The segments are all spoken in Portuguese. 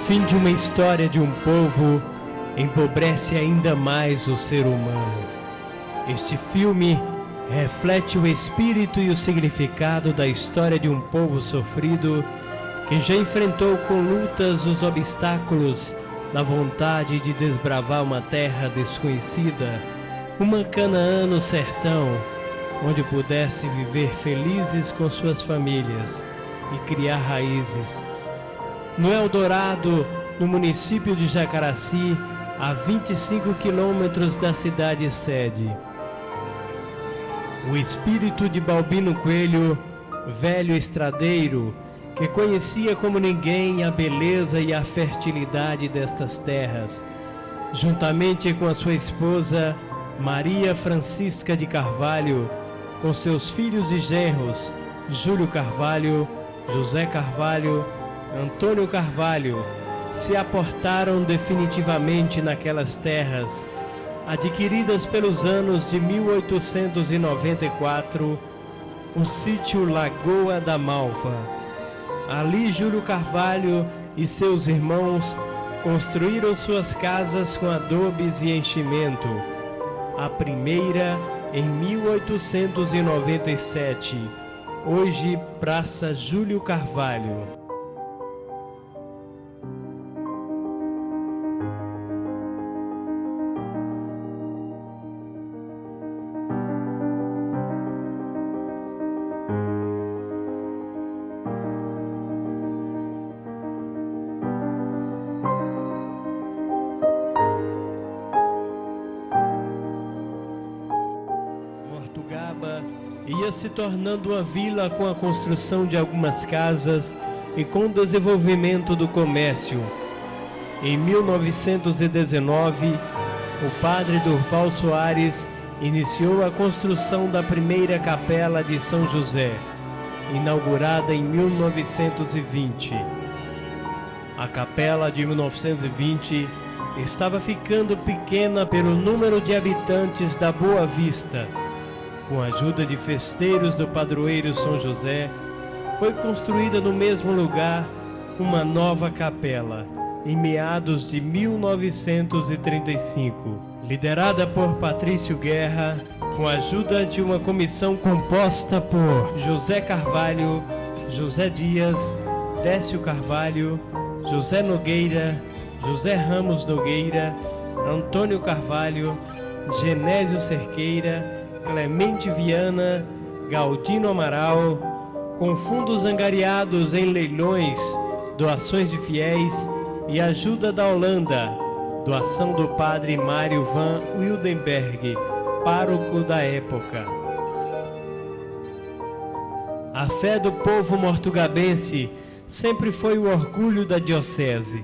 fim de uma história de um povo empobrece ainda mais o ser humano. Este filme reflete o espírito e o significado da história de um povo sofrido que já enfrentou com lutas os obstáculos na vontade de desbravar uma terra desconhecida, uma Canaã no sertão, onde pudesse viver felizes com suas famílias e criar raízes. No Eldorado, no município de Jacaraci, a 25 quilômetros da cidade sede. O espírito de Balbino Coelho, velho estradeiro, que conhecia como ninguém a beleza e a fertilidade destas terras, juntamente com a sua esposa Maria Francisca de Carvalho, com seus filhos e genros, Júlio Carvalho, José Carvalho, Antônio Carvalho, se aportaram definitivamente naquelas terras, adquiridas pelos anos de 1894, o sítio Lagoa da Malva. Ali Júlio Carvalho e seus irmãos construíram suas casas com adobes e enchimento. A primeira em 1897, hoje Praça Júlio Carvalho. Mortugaba ia se tornando uma vila com a construção de algumas casas e com o desenvolvimento do comércio. Em 1919, o padre Durval Soares iniciou a construção da primeira capela de São José, inaugurada em 1920. A capela de 1920 estava ficando pequena pelo número de habitantes da Boa Vista. Com a ajuda de festeiros do padroeiro São José, foi construída no mesmo lugar uma nova capela, em meados de 1935. Liderada por Patrício Guerra, com a ajuda de uma comissão composta por José Carvalho, José Dias, Décio Carvalho, José Nogueira, José Ramos Nogueira, Antônio Carvalho, Genésio Cerqueira, Clemente Viana, Galdino Amaral, com fundos angariados em leilões, doações de fiéis e ajuda da Holanda, doação do padre Mário van Wildenberg, pároco da época. A fé do povo mortugabense sempre foi o orgulho da diocese.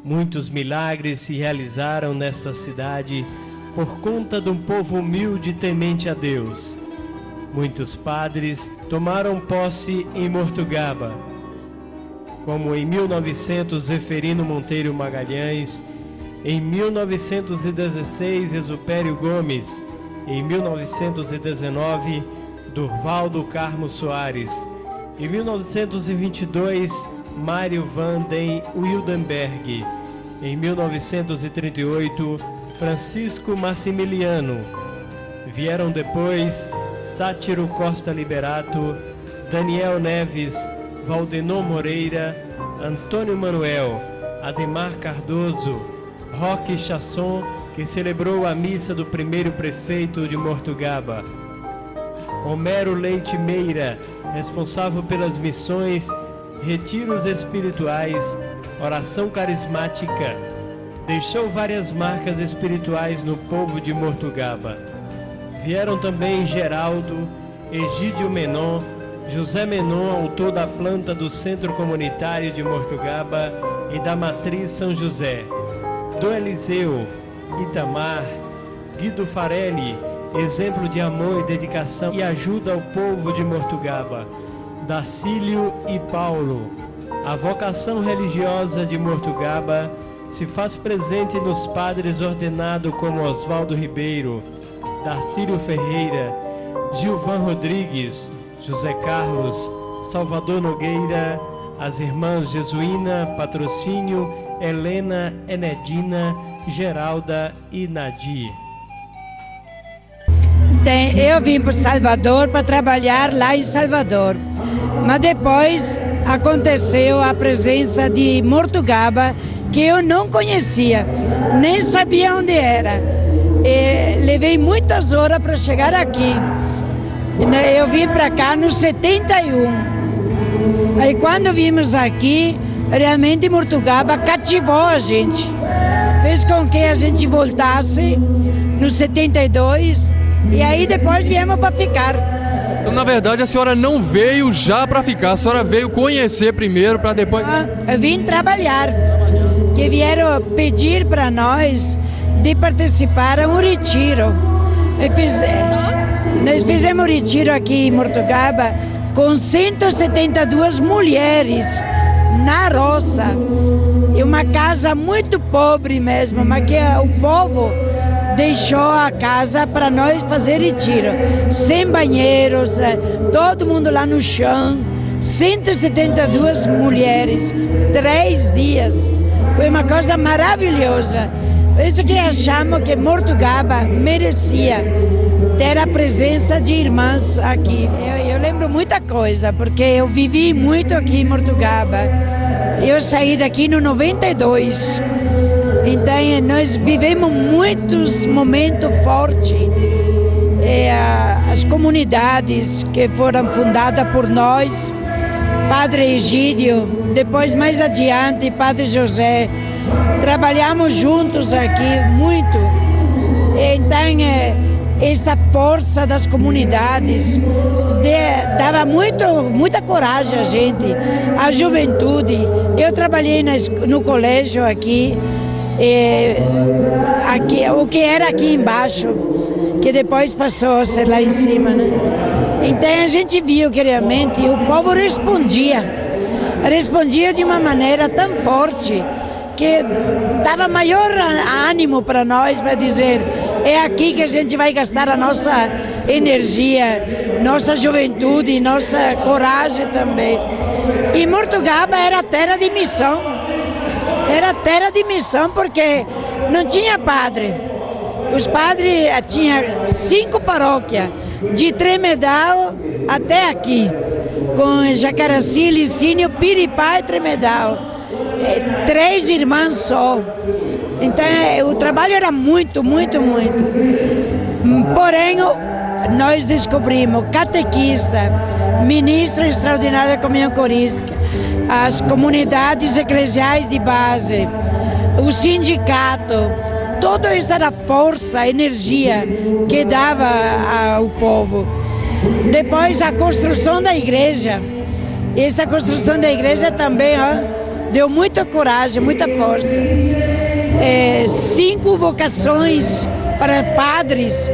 Muitos milagres se realizaram nessa cidade por conta de um povo humilde e temente a Deus. Muitos padres tomaram posse em Mortugaba, como em 1900 Zeferino Monteiro Magalhães, em 1916 Exupério Gomes, em 1919 Durval do Carmo Soares, em 1922 Mário van den Wildenberg, em 1938 Francisco Massimiliano. Vieram depois Sátiro Costa Liberato, Daniel Neves, Valdenor Moreira, Antônio Manuel, Ademar Cardoso, Roque Chasson, que celebrou a missa do primeiro prefeito de Mortugaba, Homero Leite Meira, responsável pelas missões, retiros espirituais, oração carismática, deixou várias marcas espirituais no povo de Mortugaba. Vieram também Geraldo, Egídio Menon, José Menon, autor da planta do Centro Comunitário de Mortugaba e da Matriz São José, Dom Eliseu, Itamar, Guido Farelli, exemplo de amor e dedicação e ajuda ao povo de Mortugaba, Dacílio e Paulo. A vocação religiosa de Mortugaba se faz presente nos padres ordenados como Oswaldo Ribeiro, Darcílio Ferreira, Gilvan Rodrigues, José Carlos, Salvador Nogueira, as irmãs Jesuína, Patrocínio Helena, Enedina, Geralda e Nadir. Eu vim para Salvador para trabalhar lá em Salvador, mas depois aconteceu a presença de Mortugaba, que eu não conhecia, nem sabia onde era. Levei muitas horas para chegar aqui. Eu vim para cá no 71. Aí quando vimos aqui, realmente Mortugaba cativou a gente. Fez com que a gente voltasse no 72 e aí depois viemos para ficar. Então, na verdade, a senhora não veio já para ficar, a senhora veio conhecer primeiro para depois... Eu vim trabalhar, que vieram pedir para nós de participar a um retiro. Nós fizemos um retiro aqui em Mortugaba com 172 mulheres na roça. E uma casa muito pobre mesmo, mas que o povo deixou a casa para nós fazer retiro. Sem banheiros, todo mundo lá no chão. 172 mulheres, 3 dias. Foi uma coisa maravilhosa. Por isso que achamos que Mortugaba merecia ter a presença de irmãs aqui. Eu lembro muita coisa, porque eu vivi muito aqui em Mortugaba. Eu saí daqui no 92. Então nós vivemos muitos momentos fortes. As comunidades que foram fundadas por nós, Padre Egídio, depois mais adiante Padre José, trabalhamos juntos aqui muito. Então esta força das comunidades dava muita coragem a gente, a juventude. Eu trabalhei no colégio aqui, o que era aqui embaixo, que depois passou a ser lá em cima, né? Então a gente viu que realmente o povo respondia de uma maneira tão forte que dava maior ânimo para nós, para dizer: é aqui que a gente vai gastar a nossa energia, nossa juventude, nossa coragem também. E Mortugaba era terra de missão. Era terra de missão porque não tinha padre. Os padres tinham 5 paróquias, de Tremedal até aqui, com Jacaraci, Licínio, Piripá e Tremedal. 3 irmãs só. Então o trabalho era muito, muito, muito. Porém, nós descobrimos catequista, ministro extraordinário da comunhão corística, as comunidades eclesiais de base, o sindicato, toda essa era força, energia que dava ao povo. Depois a construção da igreja. Esta construção da igreja também deu muita coragem, muita força. 5 vocações para padres,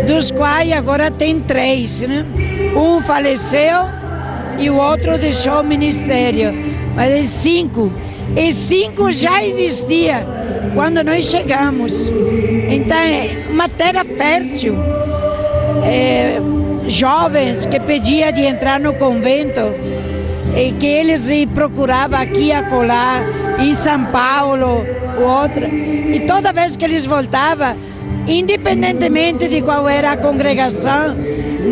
dos quais agora tem 3, né? Um faleceu e o outro deixou o ministério, mas 5. E 5 já existia quando nós chegamos. Então é uma terra fértil. Jovens que pediam de entrar no convento e que eles procuravam aqui e acolá, em São Paulo, outra. E toda vez que eles voltavam, independentemente de qual era a congregação,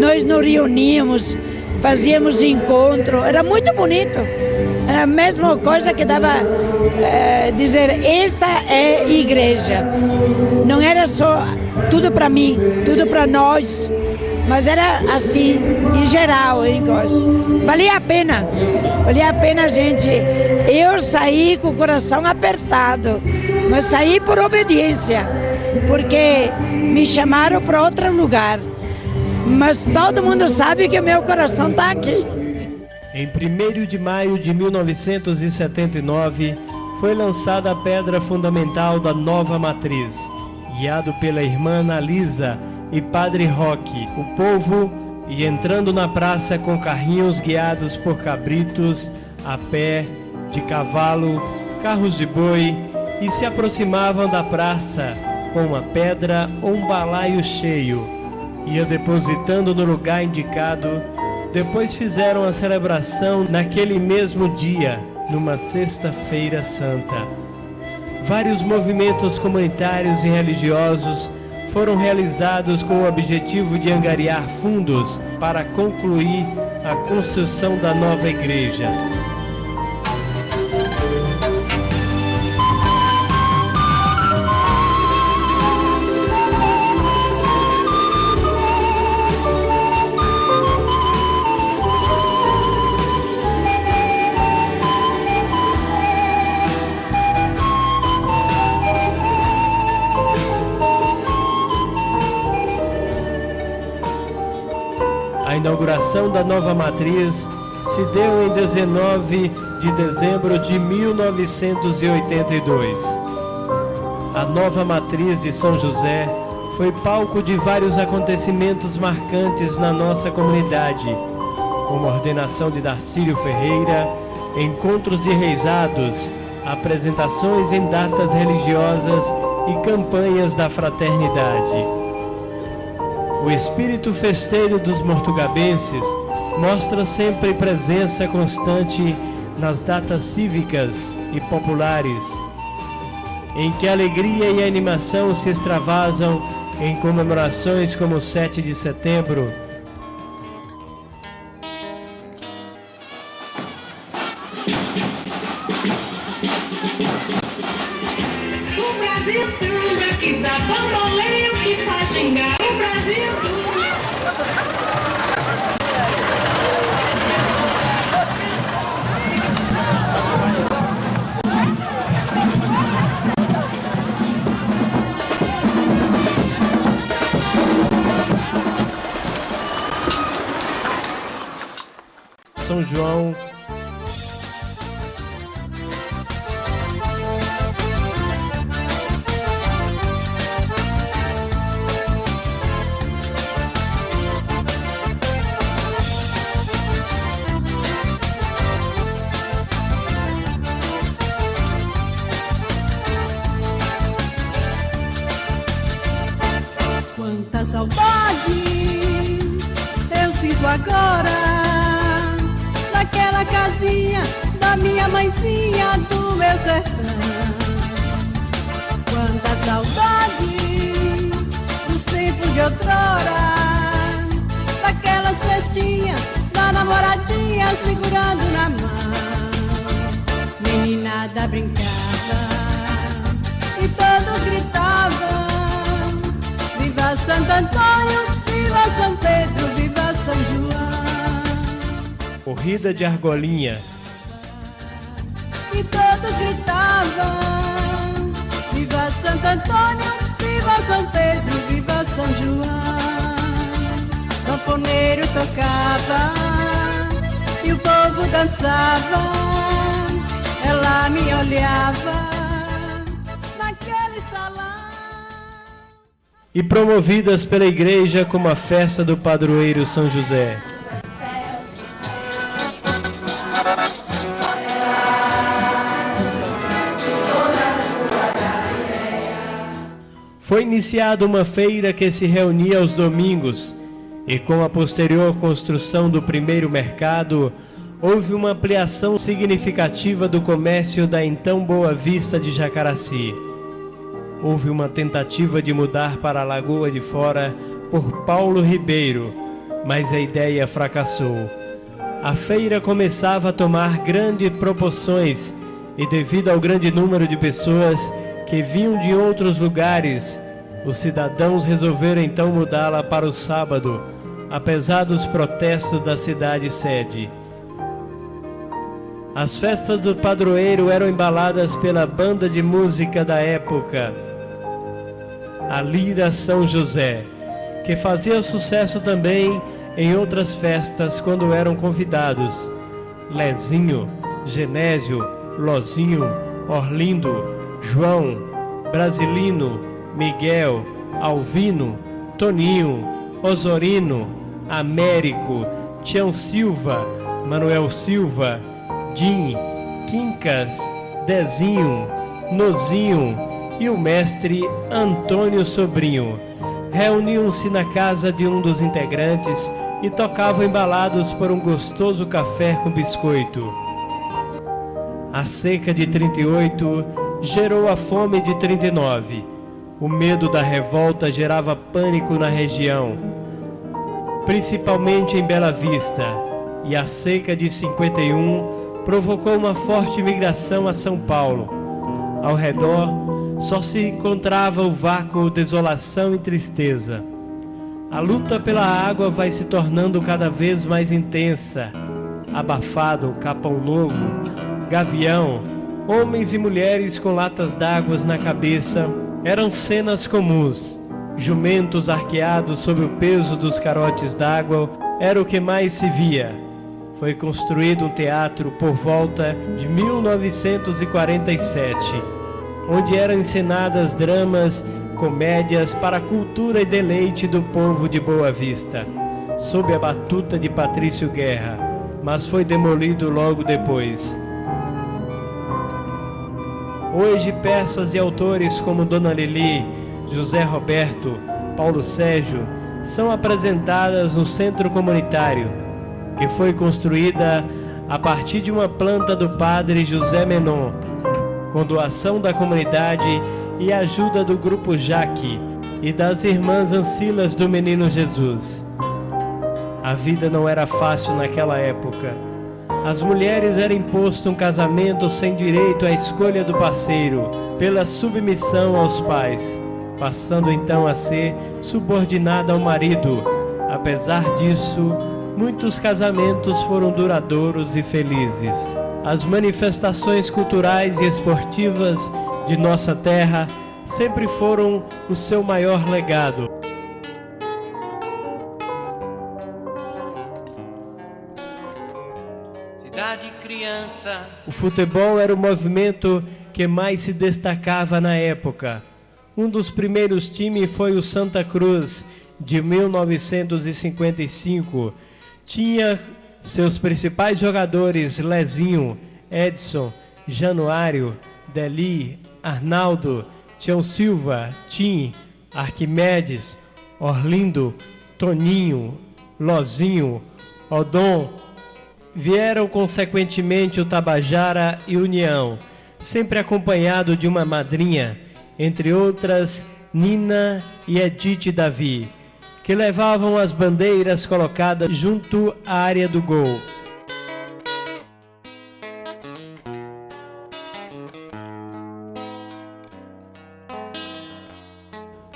nós nos reuníamos, fazíamos encontro, era muito bonito. Era a mesma coisa que dava dizer: esta é igreja. Não era só tudo para mim, tudo para nós, mas era assim, em geral, em coisa. Valia a pena a gente. Eu saí com o coração apertado, mas saí por obediência, porque me chamaram para outro lugar. Mas todo mundo sabe que o meu coração está aqui. Em 1º de maio de 1979, foi lançada a pedra fundamental da nova matriz, guiado pela irmã Analisa e Padre Roque. O povo ia entrando na praça com carrinhos guiados por cabritos, a pé, de cavalo, carros de boi, e se aproximavam da praça com uma pedra ou um balaio cheio. Ia depositando no lugar indicado. Depois fizeram a celebração naquele mesmo dia, numa sexta-feira santa. Vários movimentos comunitários e religiosos foram realizados com o objetivo de angariar fundos para concluir a construção da nova igreja. A inauguração da nova matriz se deu em 19 de dezembro de 1982. A nova matriz de São José foi palco de vários acontecimentos marcantes na nossa comunidade, como a ordenação de Darcílio Ferreira, encontros de reisados, apresentações em datas religiosas e campanhas da fraternidade. O espírito festeiro dos mortugabenses mostra sempre presença constante nas datas cívicas e populares, em que a alegria e a animação se extravasam em comemorações como o 7 de setembro. O Brasil samba que dá bamboleio, que faz gingar o Brasil. São João. Quanta saudade eu sinto agora naquela casinha da minha mãezinha do meu sertão. Quanta saudade dos tempos de outrora, daquela cestinha da namoradinha segurando na mão. Meninada brincava e todos gritavam: viva Santo Antônio, viva São Pedro, viva São João. Corrida de Argolinha. E todos gritavam: viva Santo Antônio, viva São Pedro, viva São João. Sanfoneiro tocava e o povo dançava. Ela me olhava naquele salão. E promovidas pela igreja como a festa do padroeiro São José. Foi iniciada uma feira que se reunia aos domingos, e com a posterior construção do primeiro mercado, houve uma ampliação significativa do comércio da então Boa Vista de Jacaraci. Houve uma tentativa de mudar para a Lagoa de Fora por Paulo Ribeiro, mas a ideia fracassou. A feira começava a tomar grandes proporções e, devido ao grande número de pessoas que vinham de outros lugares, os cidadãos resolveram então mudá-la para o sábado, apesar dos protestos da cidade sede. As festas do padroeiro eram embaladas pela banda de música da época, a Lira São José, que fazia sucesso também em outras festas quando eram convidados: Lezinho, Genésio, Lozinho, Orlindo, João, Brasilino, Miguel, Alvino, Toninho, Osorino, Américo, Tião Silva, Manuel Silva, Jim, Quincas, Dezinho, Nozinho e o mestre Antônio Sobrinho. Reuniam-se na casa de um dos integrantes e tocavam embalados por um gostoso café com biscoito. A seca de 38 gerou a fome de 39. O medo da revolta gerava pânico na região, principalmente em Bela Vista, e a seca de 51 provocou uma forte migração a São Paulo. Ao redor, só se encontrava o vácuo, desolação e tristeza. A luta pela água vai se tornando cada vez mais intensa. Abafado, Capão Novo, Gavião, homens e mulheres com latas d'água na cabeça eram cenas comuns. Jumentos arqueados sob o peso dos carotes d'água era o que mais se via. Foi construído um teatro por volta de 1947, onde eram encenadas dramas, comédias para a cultura e deleite do povo de Boa Vista, sob a batuta de Patrício Guerra, mas foi demolido logo depois. Hoje, peças e autores como Dona Lili, José Roberto, Paulo Sérgio são apresentadas no Centro Comunitário, que foi construída a partir de uma planta do padre José Menon, com doação da comunidade e ajuda do Grupo Jaque e das Irmãs Ancilas do Menino Jesus. A vida não era fácil naquela época. Às mulheres era imposto um casamento sem direito à escolha do parceiro, pela submissão aos pais, passando então a ser subordinada ao marido. Apesar disso, muitos casamentos foram duradouros e felizes. As manifestações culturais e esportivas de nossa terra sempre foram o seu maior legado. O futebol era o movimento que mais se destacava na época. Um dos primeiros times foi o Santa Cruz, de 1955. Tinha seus principais jogadores Lezinho, Edson, Januário, Deli, Arnaldo, Tião Silva, Tim, Arquimedes, Orlindo, Toninho, Lozinho, Odon. Vieram consequentemente o Tabajara e União, sempre acompanhado de uma madrinha, entre outras Nina e Edith Davi, que levavam as bandeiras colocadas junto à área do gol.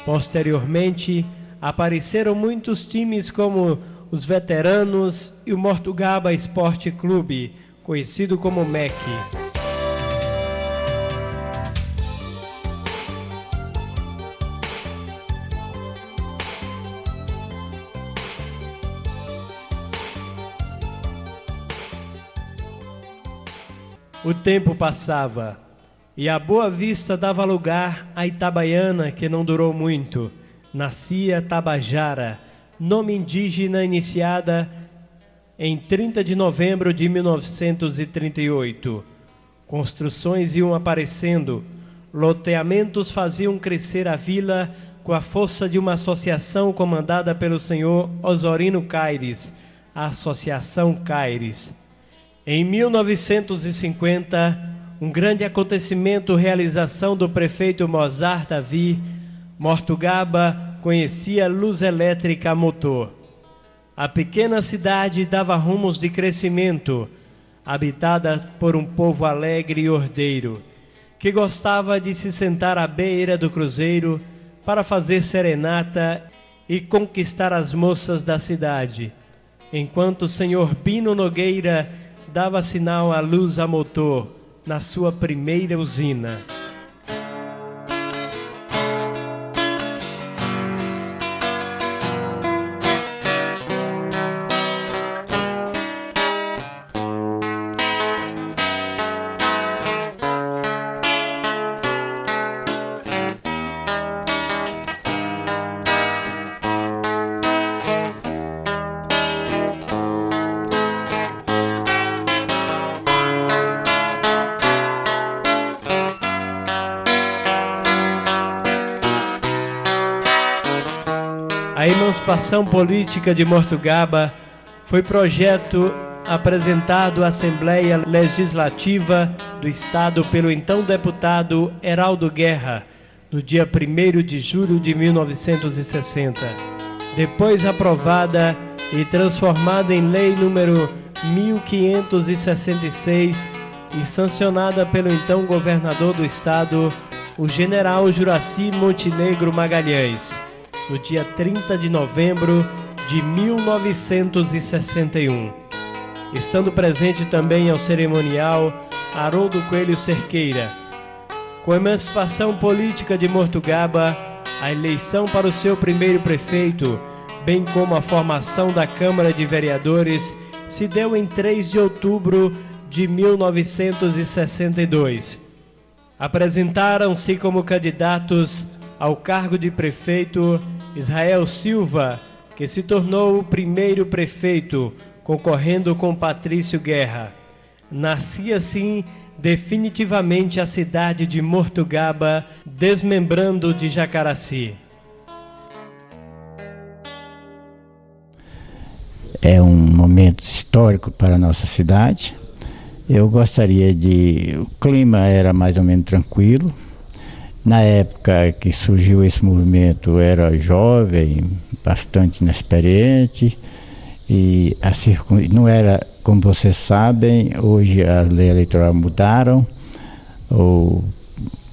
Posteriormente, apareceram muitos times como os Veteranos e o Mortugaba Esporte Clube, conhecido como MEC. O tempo passava e a Boa Vista dava lugar à Itabaiana, que não durou muito. Nascia Tabajara, nome indígena iniciada em 30 de novembro de 1938. Construções iam aparecendo, loteamentos faziam crescer a vila com a força de uma associação comandada pelo senhor Osorino Caires, a Associação Caires. Em 1950, um grande acontecimento, realização do prefeito Mozart Davi, Mortugaba conhecia luz elétrica a motor. A pequena cidade dava rumos de crescimento, habitada por um povo alegre e ordeiro, que gostava de se sentar à beira do cruzeiro para fazer serenata e conquistar as moças da cidade, enquanto o senhor Bino Nogueira dava sinal à luz a motor na sua primeira usina. A emancipação política de Mortugaba foi projeto apresentado à Assembleia Legislativa do Estado pelo então deputado Heraldo Guerra, no dia 1º de julho de 1960. Depois aprovada e transformada em Lei número 1566 e sancionada pelo então governador do Estado, o general Juraci Montenegro Magalhães, no dia 30 de novembro de 1961. Estando presente também ao cerimonial Haroldo Coelho Cerqueira. Com a emancipação política de Mortugaba, a eleição para o seu primeiro prefeito, bem como a formação da Câmara de Vereadores, se deu em 3 de outubro de 1962. Apresentaram-se como candidatos ao cargo de prefeito Israel Silva, que se tornou o primeiro prefeito, concorrendo com Patrício Guerra. Nascia assim definitivamente a cidade de Mortugaba, desmembrando de Jacaraci. É um momento histórico para a nossa cidade. Eu gostaria de... O clima era mais ou menos tranquilo. Na época que surgiu esse movimento, eu era jovem, bastante inexperiente, e não era, como vocês sabem, hoje as leis eleitorais mudaram, ou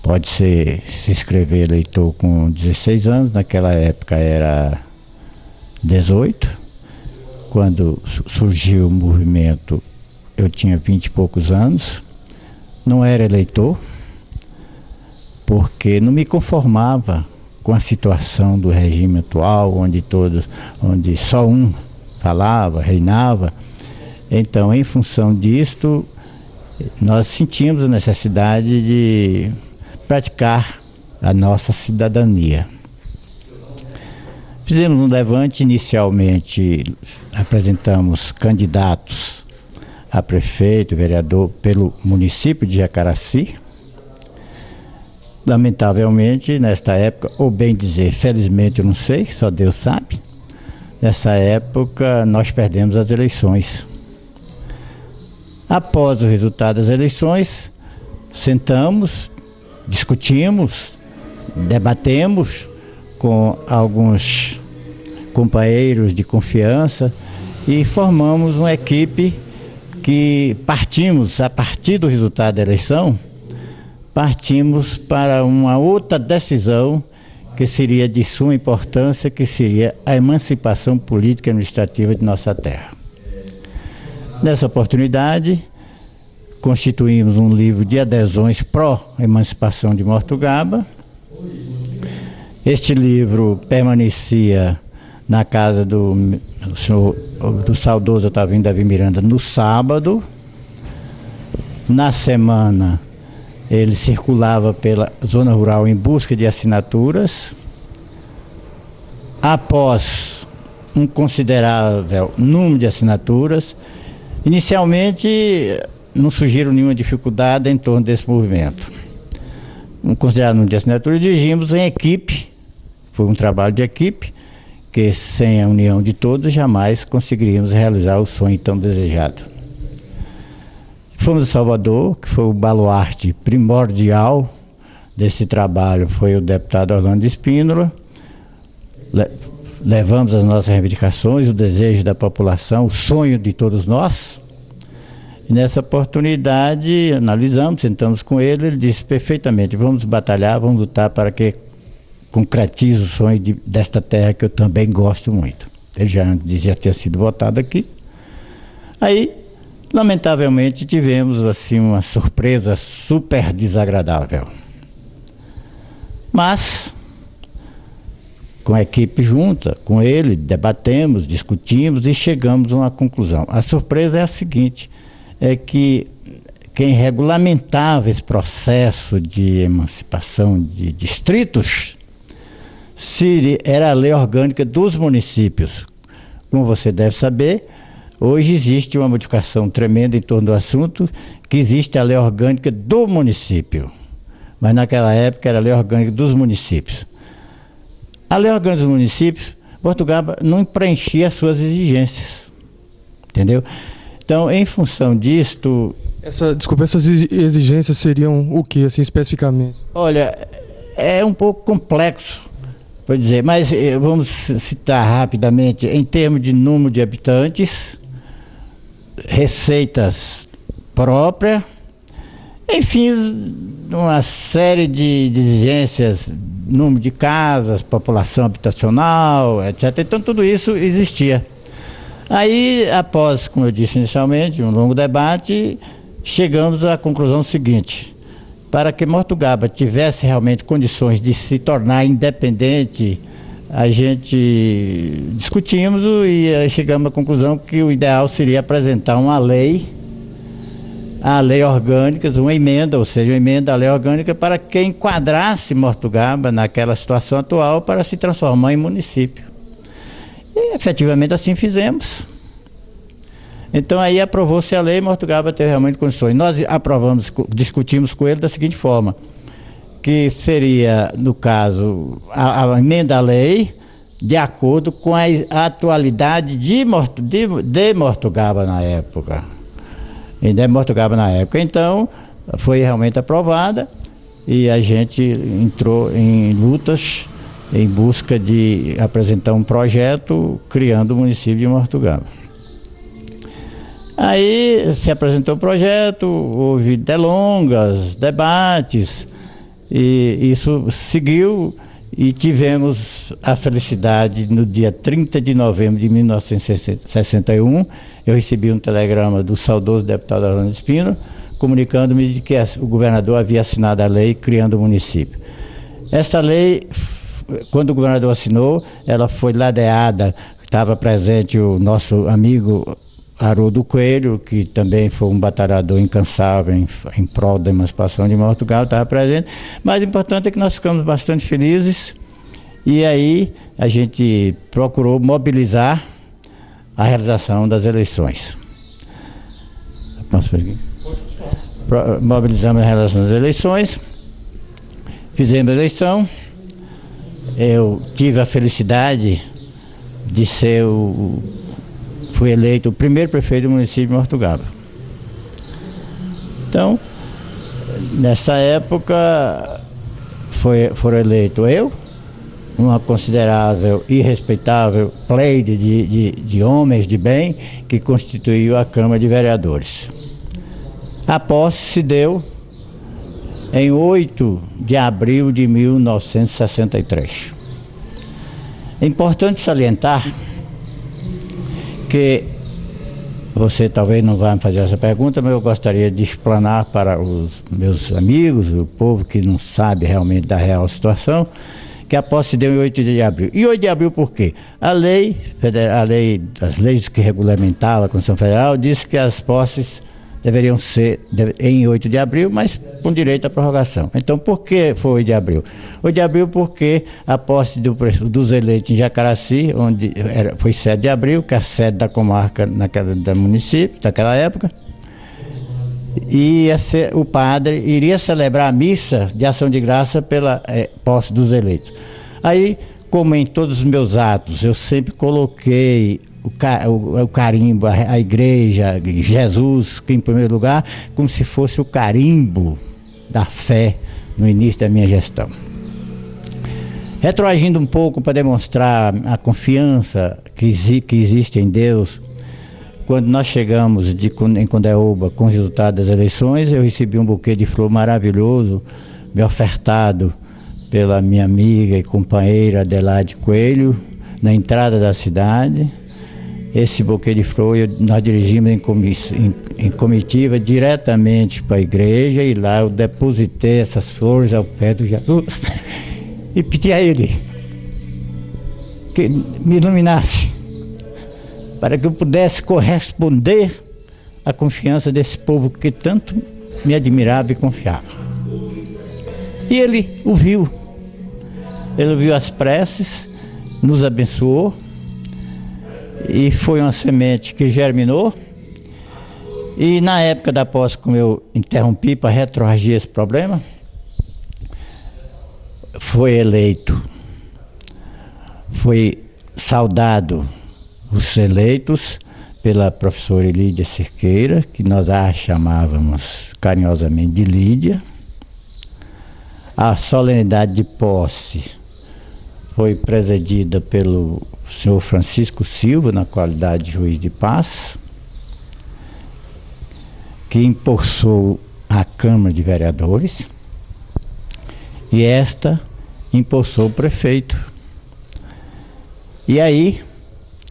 pode se inscrever eleitor com 16 anos, naquela época era 18. Quando surgiu o movimento, eu tinha 20 e poucos anos, não era eleitor, porque não me conformava com a situação do regime atual, onde só um falava, reinava. Então, em função disto, nós sentimos a necessidade de praticar a nossa cidadania. Fizemos um levante, inicialmente apresentamos candidatos a prefeito, vereador pelo município de Jacaraci. Lamentavelmente, nesta época, ou bem dizer, felizmente eu não sei, só Deus sabe, nessa época nós perdemos as eleições. Após o resultado das eleições, sentamos, discutimos, debatemos com alguns companheiros de confiança e formamos uma equipe que partimos, a partir do resultado da eleição, partimos para uma outra decisão que seria de suma importância, que seria a emancipação política e administrativa de nossa terra. Nessa oportunidade, constituímos um livro de adesões pró-emancipação de Mortugaba. Este livro permanecia na casa do saudoso Otavinho Davi Miranda no sábado. Na semana, ele circulava pela zona rural em busca de assinaturas. Após um considerável número de assinaturas, inicialmente não surgiram nenhuma dificuldade em torno desse movimento. Um considerável número de assinaturas, dirigimos em equipe, foi um trabalho de equipe, que sem a união de todos jamais conseguiríamos realizar o sonho tão desejado. Fomos a Salvador, que foi o baluarte primordial desse trabalho, foi o deputado Orlando Espínola. Levamos as nossas reivindicações, o desejo da população, o sonho de todos nós. E nessa oportunidade, analisamos, sentamos com ele disse perfeitamente, vamos batalhar, vamos lutar para que concretize o sonho desta terra que eu também gosto muito. Ele já tinha sido votado aqui. Aí, lamentavelmente, tivemos assim uma surpresa super desagradável. Mas, com a equipe junta, com ele, debatemos, discutimos e chegamos a uma conclusão. A surpresa é a seguinte, é que quem regulamentava esse processo de emancipação de distritos era a lei orgânica dos municípios. Como você deve saber, hoje existe uma modificação tremenda em torno do assunto, que existe a lei orgânica do município. Mas naquela época era a lei orgânica dos municípios. A lei orgânica dos municípios, Mortugaba não preenchia as suas exigências, entendeu? Então, em função disto... Desculpa, essas exigências seriam o que, assim, especificamente? Olha, é um pouco complexo, por dizer, mas vamos citar rapidamente, em termos de número de habitantes, receitas próprias, enfim, uma série de exigências, número de casas, população habitacional, etc. Então tudo isso existia. Aí, após, como eu disse inicialmente, um longo debate, chegamos à conclusão seguinte: para que Mortugaba tivesse realmente condições de se tornar independente, a gente discutimos e chegamos à conclusão que o ideal seria apresentar uma lei, a lei orgânica, uma emenda, ou seja, uma emenda à lei orgânica para que enquadrasse Mortugaba naquela situação atual para se transformar em município. E efetivamente assim fizemos. Então aí aprovou-se a lei e Mortugaba teve realmente condições. Nós aprovamos, discutimos com ele da seguinte forma, que seria, no caso, a emenda à lei de acordo com a atualidade de Mortugaba na época. Então, foi realmente aprovada e a gente entrou em lutas em busca de apresentar um projeto criando o município de Mortugaba. Aí se apresentou o projeto, houve delongas, debates, e isso seguiu e tivemos a felicidade, no dia 30 de novembro de 1961, eu recebi um telegrama do saudoso deputado Orlando Espino, comunicando-me de que o governador havia assinado a lei criando o município. Essa lei, quando o governador assinou, ela foi ladeada, estava presente o nosso amigo Haroldo Coelho, que também foi um batalhador incansável em prol da emancipação de Mortugaba, estava presente. Mas o importante é que nós ficamos bastante felizes e aí a gente procurou mobilizar a realização das eleições. Mobilizamos a realização das eleições, fizemos a eleição. Eu tive a felicidade de ser fui eleito o primeiro prefeito do município de Mortugaba. Então, nessa época, foram eleitos eu, uma considerável e respeitável pleide de homens de bem que constituiu a Câmara de Vereadores. A posse se deu em 8 de abril de 1963. É importante salientar que você talvez não vá me fazer essa pergunta, mas eu gostaria de explanar para os meus amigos, o povo que não sabe realmente da real situação, que a posse se deu em 8 de abril. E 8 de abril por quê? As leis que regulamentavam a Constituição Federal disse que as posses deveriam ser em 8 de abril, mas com direito à prorrogação. Então, por que foi 8 de abril? 8 de abril porque a posse dos eleitos em Jacaraci, onde foi 7 de abril, que é a sede da comarca da município, daquela época, e o padre iria celebrar a missa de ação de graça pela posse dos eleitos. Aí, como em todos os meus atos, eu sempre coloquei o carimbo, a igreja, Jesus, em primeiro lugar, como se fosse o carimbo da fé no início da minha gestão. Retroagindo um pouco para demonstrar a confiança que existe em Deus, quando nós chegamos em Condeúba com o resultado das eleições, eu recebi um buquê de flor maravilhoso, me ofertado pela minha amiga e companheira Adelaide Coelho, na entrada da cidade. Esse buquê de flor nós dirigimos em comitiva diretamente para a igreja e lá eu depositei essas flores ao pé do Jesus e pedi a ele que me iluminasse para que eu pudesse corresponder à confiança desse povo que tanto me admirava e confiava. E ele ouviu as preces, nos abençoou. E foi uma semente que germinou. E na época da posse, como eu interrompi para retroagir esse problema, foi saudado os eleitos pela professora Lídia Cerqueira, que nós a chamávamos carinhosamente de Lídia. A solenidade de posse foi presidida pelo senhor Francisco Silva, na qualidade de juiz de paz, que impulsou a Câmara de Vereadores, e esta impulsou o prefeito. E aí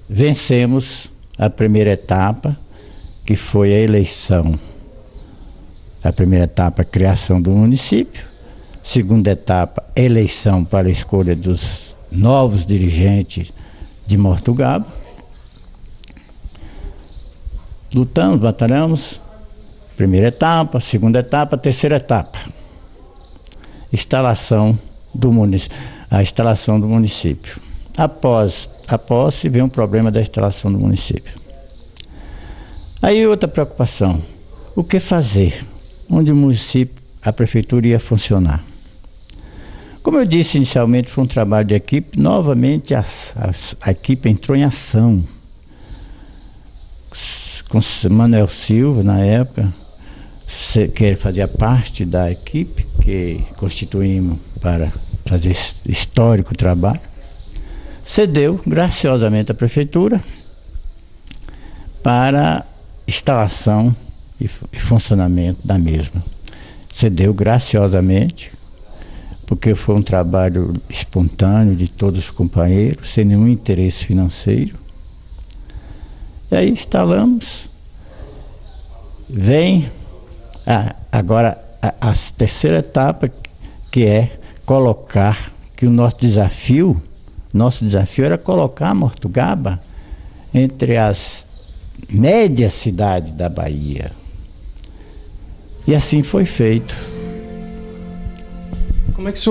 vencemos a primeira etapa, que foi a eleição. A primeira etapa, a criação do município. Segunda etapa, eleição para a escolha dos novos dirigentes de Mortugaba. Lutamos, batalhamos. Primeira etapa, segunda etapa, terceira etapa. Instalação do município. A instalação do município. Após a posse, veio um problema da instalação do município. Aí outra preocupação. O que fazer? Onde o município, a prefeitura ia funcionar? Como eu disse inicialmente, foi um trabalho de equipe. Novamente a equipe entrou em ação. Com Manuel Silva, na época, que fazia parte da equipe que constituímos para fazer histórico trabalho, cedeu graciosamente a prefeitura para instalação e funcionamento da mesma. Cedeu graciosamente, porque foi um trabalho espontâneo de todos os companheiros, sem nenhum interesse financeiro. E aí instalamos. Vem agora a terceira etapa, que é colocar, que o nosso desafio era colocar Mortugaba entre as médias cidades da Bahia. E assim foi feito. Como é que o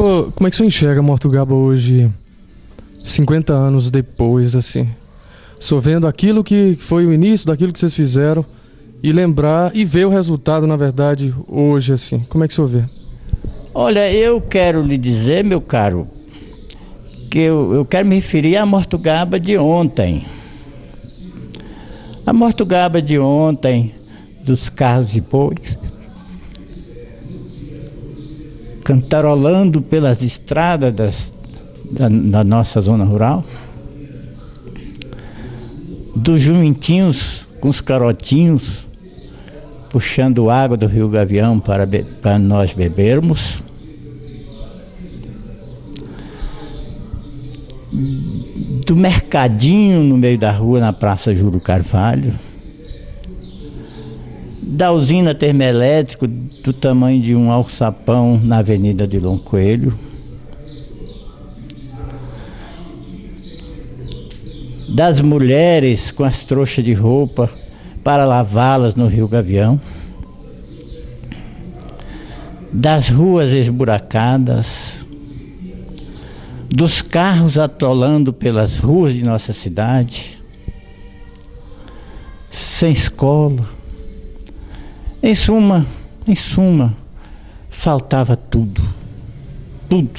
senhor enxerga Mortugaba hoje, 50 anos depois, assim? O senhor vendo aquilo que foi o início daquilo que vocês fizeram e lembrar e ver o resultado, na verdade, hoje, assim. Como é que o senhor vê? Olha, eu quero lhe dizer, meu caro, que eu quero me referir à Mortugaba de ontem. A Mortugaba de ontem, dos carros e bois, cantarolando pelas estradas da nossa zona rural, dos jumentinhos com os carotinhos puxando água do Rio Gavião para nós bebermos, do mercadinho no meio da rua na Praça Júlio Carvalho, da usina termoelétrica do tamanho de um alçapão na Avenida de Dom Coelho, das mulheres com as trouxas de roupa para lavá-las no Rio Gavião, das ruas esburacadas, dos carros atolando pelas ruas de nossa cidade, sem escola. Em suma, faltava tudo,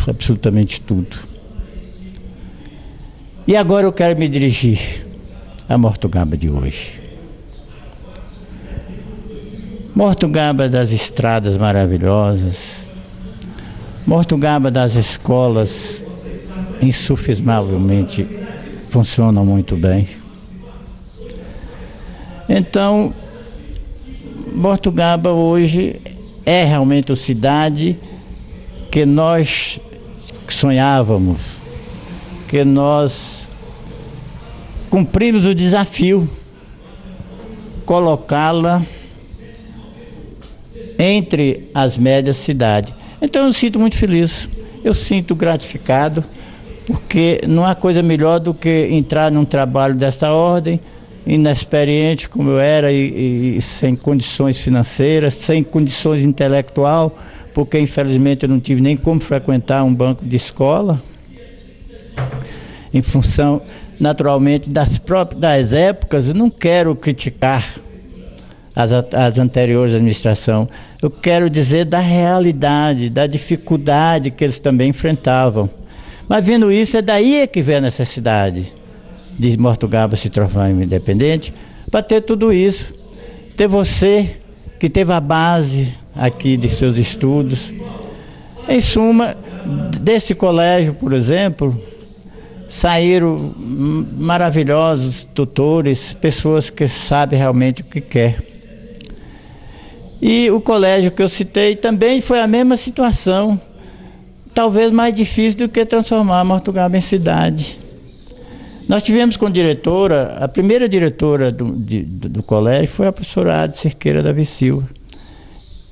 absolutamente tudo. E agora eu quero me dirigir à Mortugaba de hoje. Mortugaba das estradas maravilhosas, Mortugaba das escolas insufismavelmente funcionam muito bem. Então, Mortugaba hoje é realmente a cidade que nós sonhávamos, que nós cumprimos o desafio, colocá-la entre as médias cidades. Então eu sinto muito feliz, eu sinto gratificado, porque não há coisa melhor do que entrar num trabalho desta ordem, inexperiente como eu era e sem condições financeiras, sem condições intelectual, porque infelizmente eu não tive nem como frequentar um banco de escola, em função naturalmente das épocas. Eu não quero criticar as anteriores administrações, eu quero dizer da realidade, da dificuldade que eles também enfrentavam. Mas vendo isso, é daí que vem a necessidade de Mortugaba se tornar independente, para ter tudo isso. Ter você, que teve a base aqui de seus estudos. Em suma, desse colégio, por exemplo, saíram maravilhosos tutores, pessoas que sabem realmente o que quer. E o colégio que eu citei também foi a mesma situação, talvez mais difícil do que transformar Mortugaba em cidade. Nós tivemos com diretora, a primeira diretora do colégio foi a professora Ade Cerqueira Davi Silva,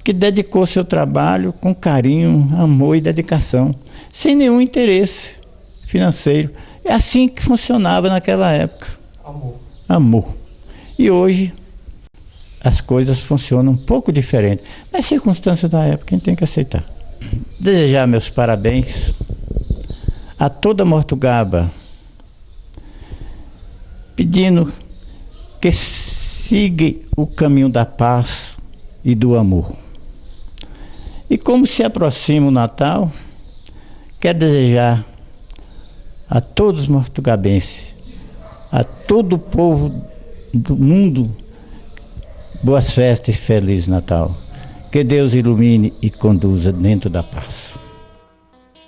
que dedicou seu trabalho com carinho, amor e dedicação, sem nenhum interesse financeiro. É assim que funcionava naquela época. Amor. E hoje as coisas funcionam um pouco diferente. Mas circunstâncias da época a gente tem que aceitar. Desejar meus parabéns a toda Mortugaba, pedindo que siga o caminho da paz e do amor. E como se aproxima o Natal, quero desejar a todos os mortugabenses, a todo o povo do mundo, boas festas e Feliz Natal. Que Deus ilumine e conduza dentro da paz.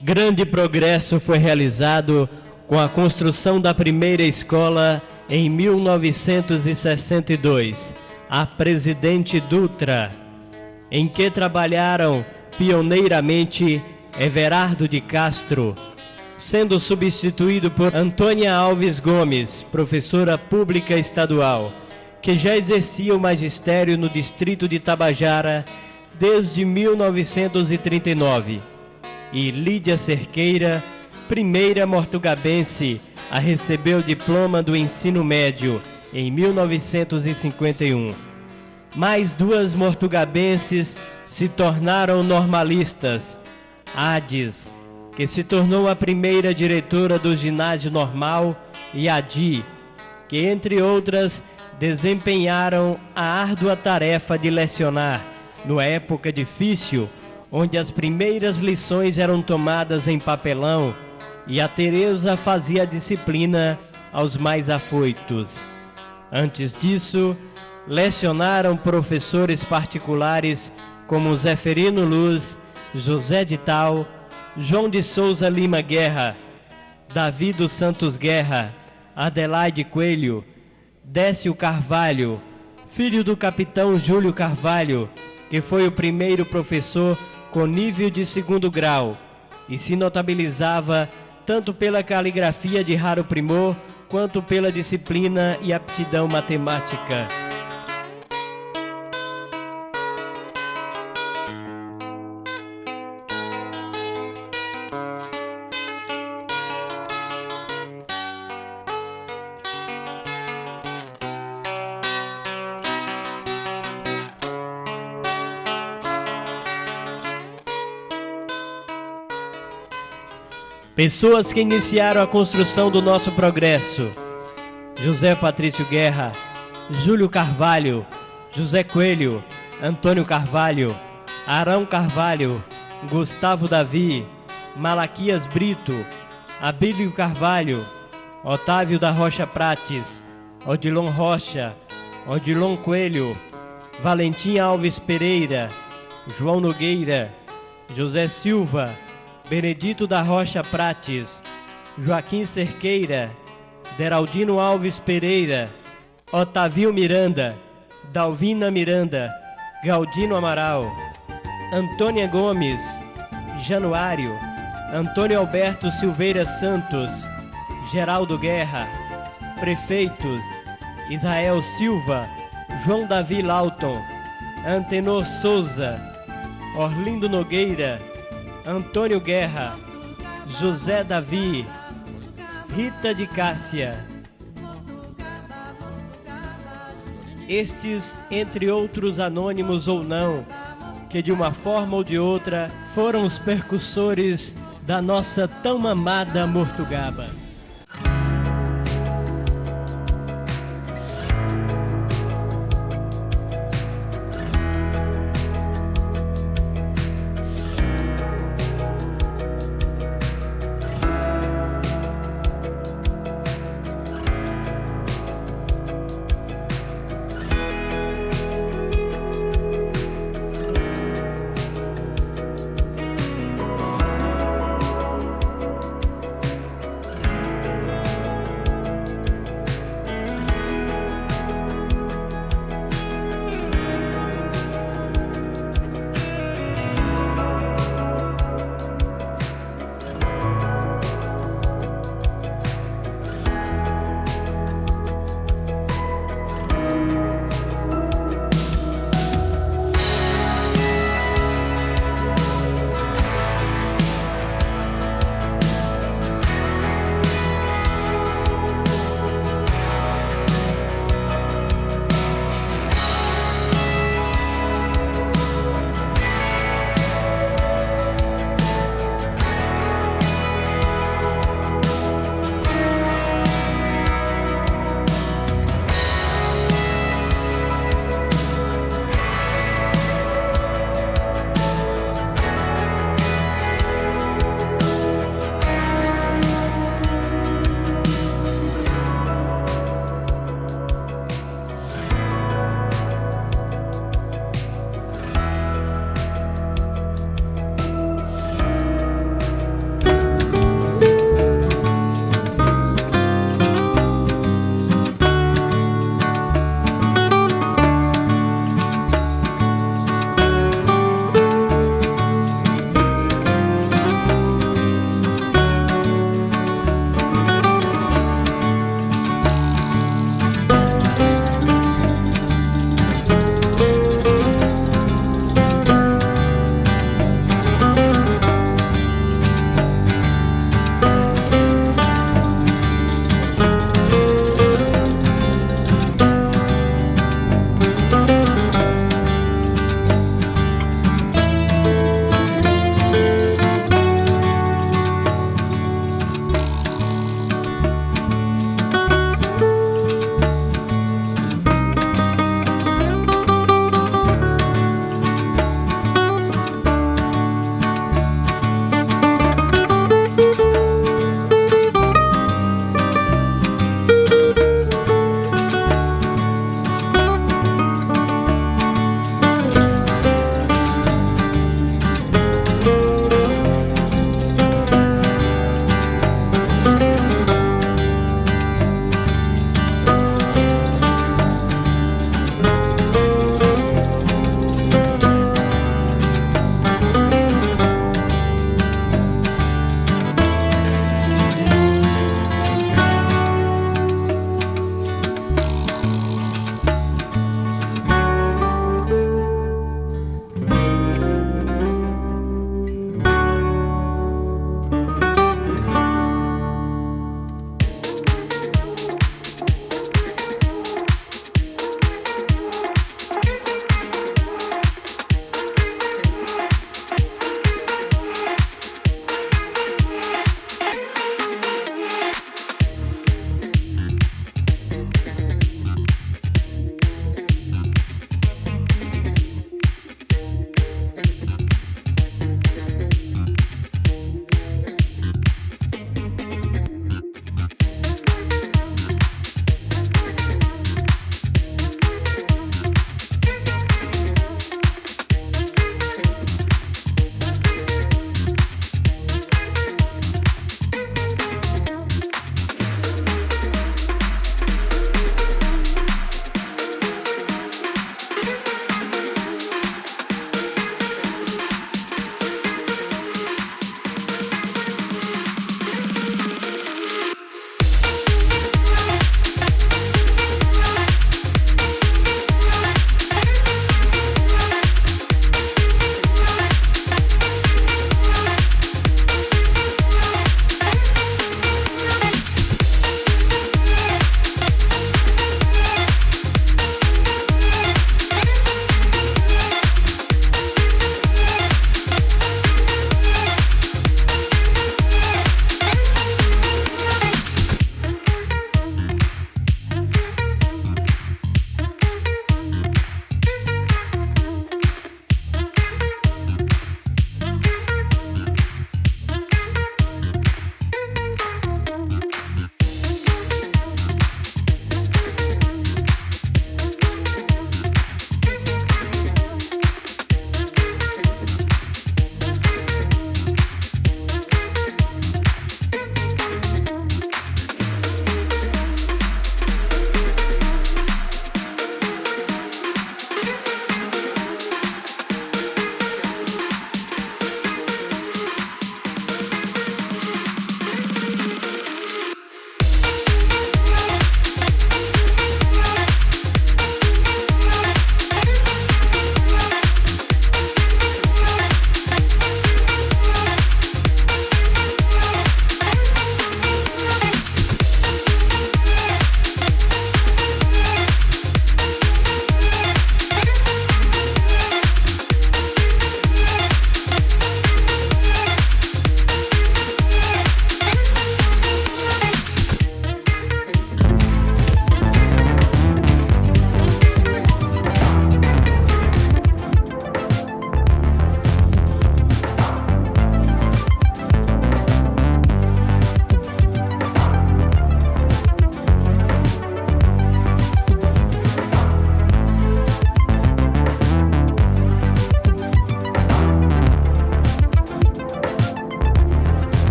Grande progresso foi realizado com a construção da primeira escola em 1962, a Presidente Dutra, em que trabalharam pioneiramente Everardo de Castro, sendo substituído por Antônia Alves Gomes, professora pública estadual, que já exercia o magistério no distrito de Tabajara desde 1939, e Lídia Cerqueira, primeira mortugabense a receber o diploma do ensino médio em 1951. Mais duas mortugabenses se tornaram normalistas. Ades, que se tornou a primeira diretora do ginásio normal, e Adi, que entre outras desempenharam a árdua tarefa de lecionar, numa época difícil, onde as primeiras lições eram tomadas em papelão e a Teresa fazia a disciplina aos mais afoitos. Antes disso, lecionaram professores particulares como Zeferino Luz, José de Tal, João de Souza Lima Guerra, Davi dos Santos Guerra, Adelaide Coelho, Décio Carvalho, filho do capitão Júlio Carvalho, que foi o primeiro professor com nível de 2º grau e se notabilizava tanto pela caligrafia de raro primor quanto pela disciplina e aptidão matemática. Pessoas que iniciaram a construção do nosso progresso: José Patrício Guerra, Júlio Carvalho, José Coelho, Antônio Carvalho, Arão Carvalho, Gustavo Davi, Malaquias Brito, Abílio Carvalho, Otávio da Rocha Prates, Odilon Rocha, Odilon Coelho, Valentim Alves Pereira, João Nogueira, José Silva, Benedito da Rocha Prates, Joaquim Cerqueira, Deraldino Alves Pereira, Otávio Miranda, Dalvina Miranda, Galdino Amaral, Antônia Gomes, Januário, Antônio Alberto Silveira Santos, Geraldo Guerra, Prefeitos: Israel Silva, João Davi Lauton, Antenor Souza, Orlindo Nogueira, Antônio Guerra, José Davi, Rita de Cássia. Estes, entre outros anônimos ou não, que de uma forma ou de outra foram os percussores da nossa tão amada Mortugaba.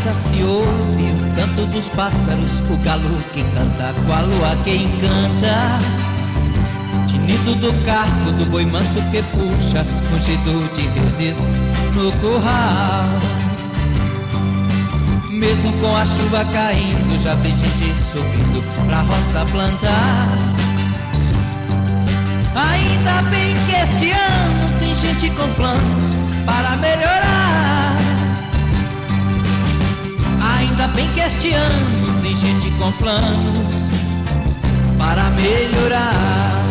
ainda se ouve o canto dos pássaros, o galo que canta com a lua que encanta, tinido do carro do boi manso que puxa, ungido de deuses no curral. Mesmo com a chuva caindo, já vem gente subindo pra roça plantar. Ainda bem que este ano tem gente com planos para melhorar. Ainda bem que este ano tem gente com planos para melhorar.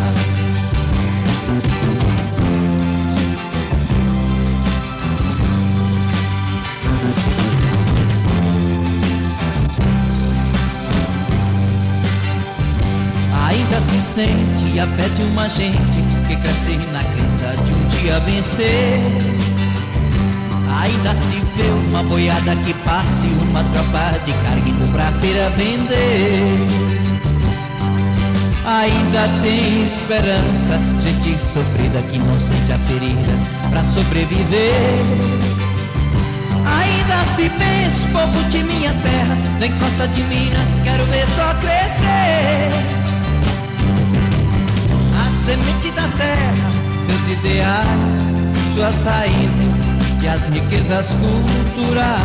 Ainda se sente a fé de uma gente que cresce na crença de um dia vencer. Ainda se vê uma boiada que passe, uma tropa de carga indo pra feira vender. Ainda tem esperança, gente sofrida que não sente a ferida pra sobreviver. Ainda se vê esse povo de minha terra, na encosta de Minas, quero ver só crescer. A semente da terra, seus ideais, suas raízes e as riquezas culturais.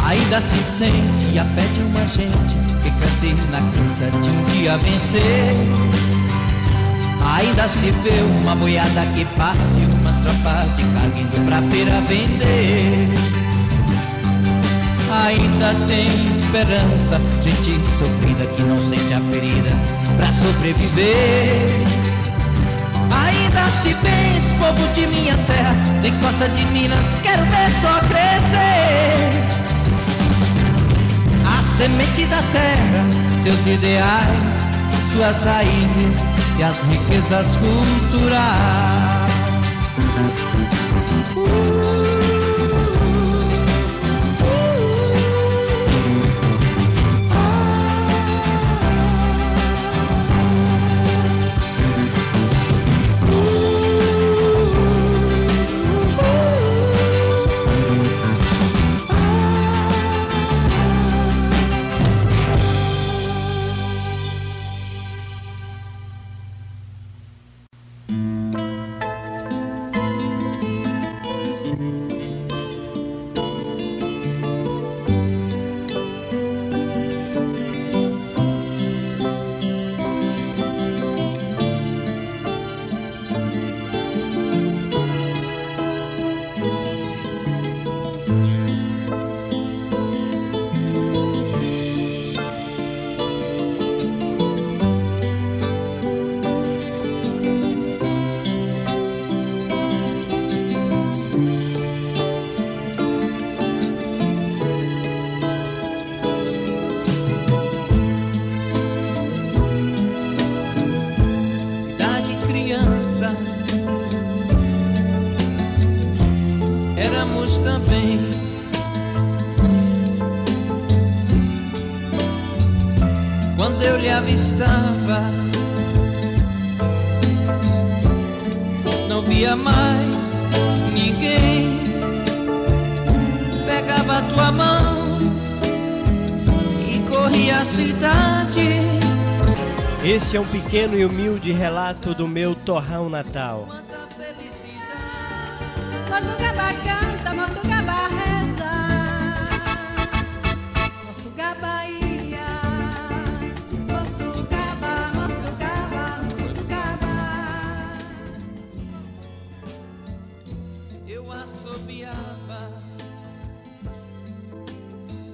Ainda se sente a fé de uma gente que cresce na crença de um dia vencer. Ainda se vê uma boiada que passe, uma tropa de carga indo pra feira vender. Ainda tem esperança, gente sofrida que não sente a ferida pra sobreviver. Ainda se vê esse povo de minha terra, da encosta de Minas, quero ver só crescer. A semente da terra, seus ideais, suas raízes e as riquezas culturais. Éramos também quando eu lhe avistava, não via mais ninguém. Pegava a tua mão e corria a cidade. Este é um pequeno e humilde relato do meu torrão natal. Mortugaba canta, Mortugaba reza, Mortugaba